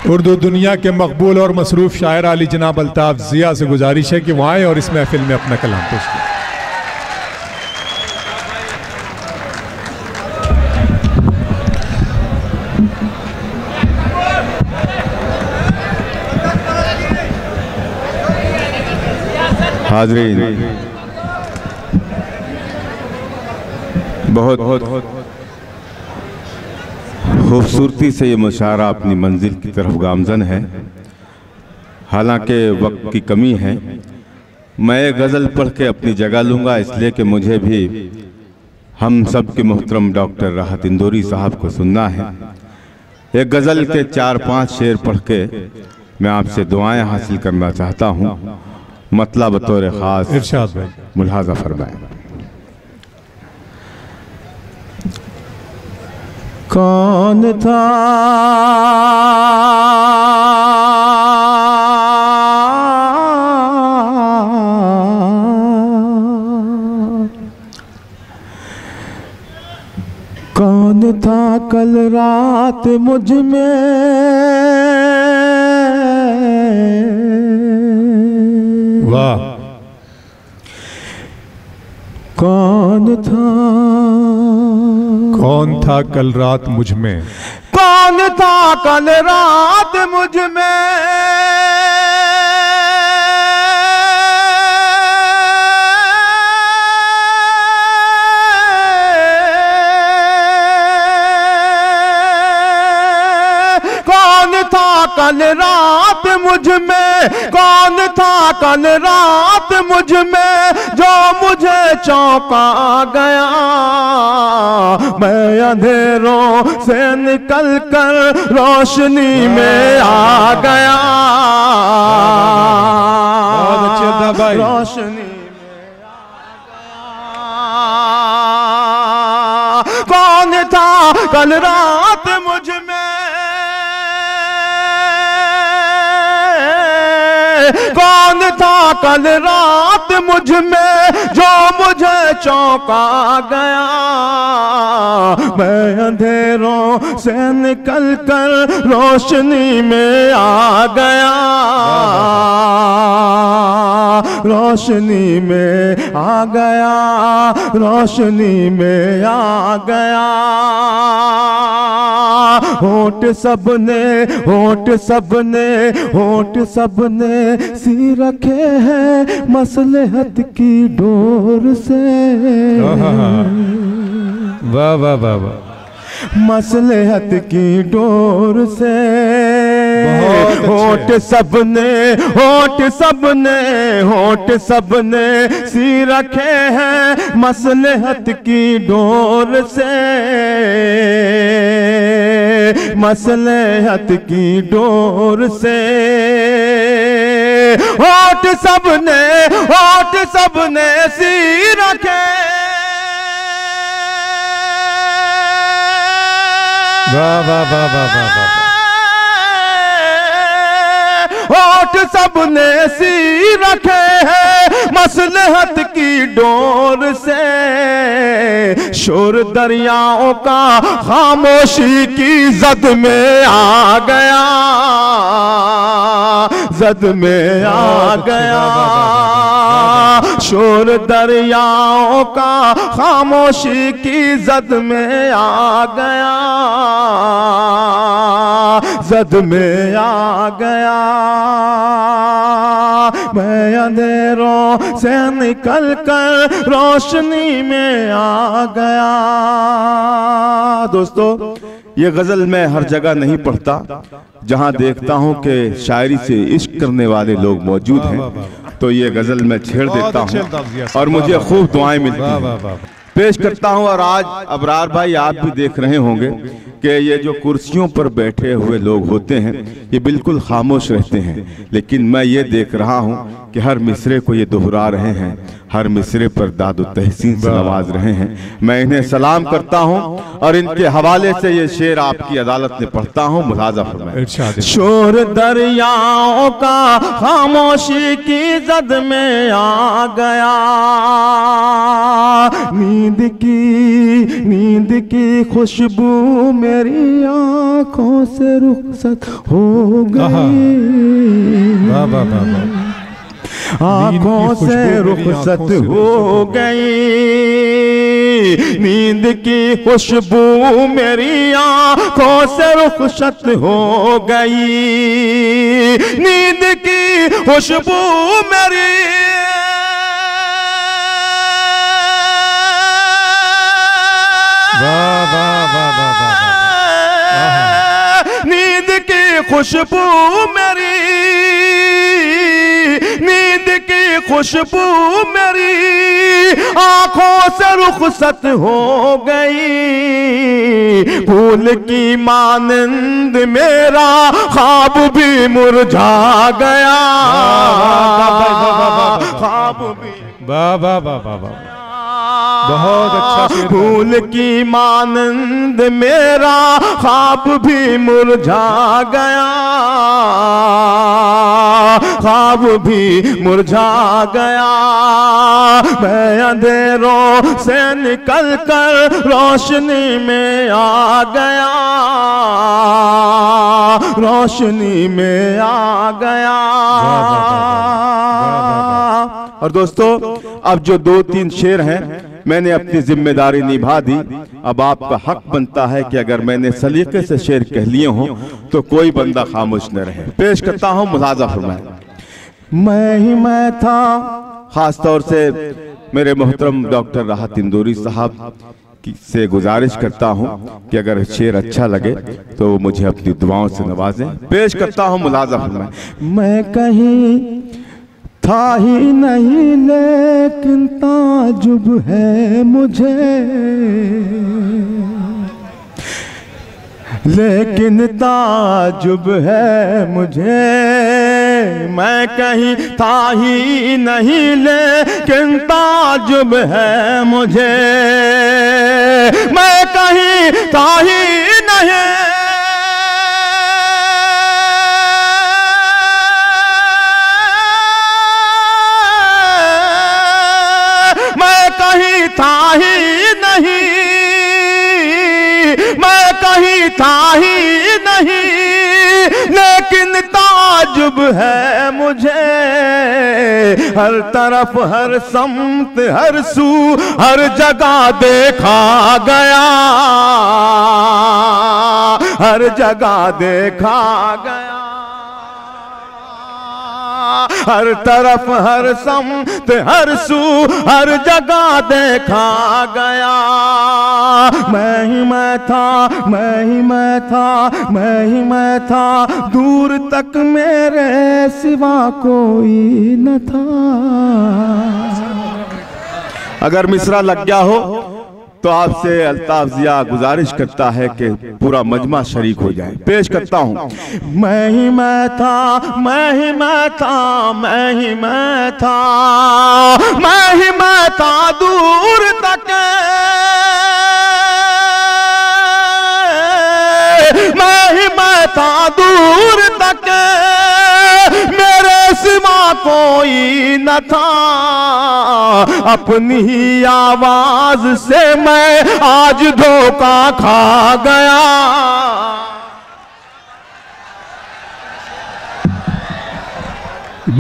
उर्दू दुनिया के मकबूल और मसरूफ़ शायर अली जनाब अल्ताफ़ ज़िया से गुजारिश है कि वो आए और इस महफिल में अपना कलाम पेश करें। हाज़रीन, बहुत खूबसूरती से ये मुशायरा अपनी मंजिल की तरफ गामज़न है। हालांकि वक्त की कमी है, मैं एक गज़ल पढ़ के अपनी जगह लूँगा, इसलिए कि मुझे भी हम सब के मोहतरम डॉक्टर राहत इंदौरी साहब को सुनना है। एक गज़ल के 4-5 शेर पढ़ के मैं आपसे दुआएं हासिल करना चाहता हूँ। मतलब बतौर ख़ास इरशाद भाई मुलाज़ा फरमाएं। कौन था कौन था कल रात मुझ में, वाह, कौन था कल रात मुझ में, कौन था कल रात मुझ में, कौन था कल रात मुझ में, कौन था कल रात मुझ में, जो मुझे चौंका गया। मैं अंधेरों से निकल कर रोशनी में आ गया। बहुत अच्छे था भाई। रोशनी में आ गया। कौन था कल रात मुझ में, कौन था कल रात मुझ में, जो मुझे चौंका गया। मैं अंधेरों से निकल कर रोशनी में आ गया। रोशनी में आ गया, रोशनी में आ गया। होंठ सबने, होंठ सबने, होंठ सबने सी रखे हैं मसलहत की डोर से। वाह वाह वाह वाह, मसलहत की डोर से। होंठ सबने, होंठ सबने, होंठ सबने सी रखे हैं मसलहत की डोर से। मसलहत की डोर से। होंठ सबने, होंठ सबने सी रखे। वाह वाह वाह वाह वाह वाह, होंठ सबने सी रखे हैं मसलहत की डोर से। शोर दरियाओं का खामोशी की जद में आ गया, जद में आ गया। शोर दरियाओं का खामोशी की जद में आ गया, जद में आ गया। मैं अंधेरों से निकल कर रोशनी में आ गया। दोस्तों, ये गजल मैं हर जगह नहीं पढ़ता। जहां देखता हूं कि शायरी से इश्क करने वाले लोग मौजूद हैं, तो ये गजल मैं छेड़ देता हूं और मुझे खूब दुआएं मिलती हैं। पेश करता हूं। और आज अबरार भाई, आप भी देख रहे होंगे कि ये जो कुर्सियों पर बैठे हुए लोग होते हैं, ये बिल्कुल खामोश रहते हैं, लेकिन मैं ये देख रहा हूं कि हर मिसरे को ये दोहरा रहे हैं, हर मिसरे पर दादो तहसीन से नवाज रहे हैं। मैं इन्हें सलाम करता हूं और इनके हवाले से ये शेर आपकी अदालत में पढ़ता हूं, मुलाजा फरमाएं। शोर दरियाओं का खामोशी की जद में आ गया, नींद की खुशबू मेरी आंखों से रुखसत हो गई, आंखों से रुखसत हो गई, नींद की खुशबू मेरी आंखों से रुखसत हो गई, नींद की खुशबू मेरी नींद की खुशबू मेरी, नींद की खुशबू मेरी आंखों से रुखसत हो गई, फूल की मानंद मेरा ख्वाब भी मुरझा गया, ख्वाब भी बहुत अच्छा। फूल की मानंद मेरा ख्वाब भी मुरझा गया, ख्वाब भी मुरझा गया, मैं अंधेरों से निकल कर रोशनी में आ गया, रोशनी में आ गया। और दोस्तों, अब जो 2-3 शेर हैं मैंने अपनी जिम्मेदारी निभा दी। अब आपका हक बनता है कि अगर मैंने सलीके से शेर कह लिए हों तो कोई बंदा खामोश न रहे। पेश करता हूं, मुलाजा फरमाएं। मैं ही मैं था, खास तौर से मेरे मोहतरम डॉक्टर राहत इंदौरी साहब से गुजारिश करता हूं कि अगर शेर अच्छा लगे तो मुझे अपनी दुआओं से नवाजें। पेश करता हूं, मुलाजा फरमाएं। मैं कहीं था ही नहीं लेकिन ताजुब है मुझे, लेकिन ताजुब है मुझे, मैं कहीं था ही नहीं लेकिन ताजुब है मुझे, मैं कहीं था ही नहीं था ही नहीं, मैं कहीं था ही नहीं, लेकिन ताजुब है मुझे, हर तरफ हर सम्त हर सू हर जगह देखा गया, हर जगह देखा गया, हर तरफ हर सम्त हर सू हर जगह देखा गया, मैं ही मैं था, मैं ही मैं था, मैं ही मैं था, दूर तक मेरे सिवा कोई न था। अगर मिसरा लग गया हो तो आपसे अल्ताफ जिया गुजारिश करता है कि पूरा मजमा शरीक हो जाए। पेश करता हूं। मैं ही मैं था, मैं ही मैं था, मैं ही मैं था, मैं ही मैं था, दूर तक मैं ही मैं था, दूर तक मेरे सिवा कोई न था, अपनी ही आवाज से मैं आज धोखा खा गया।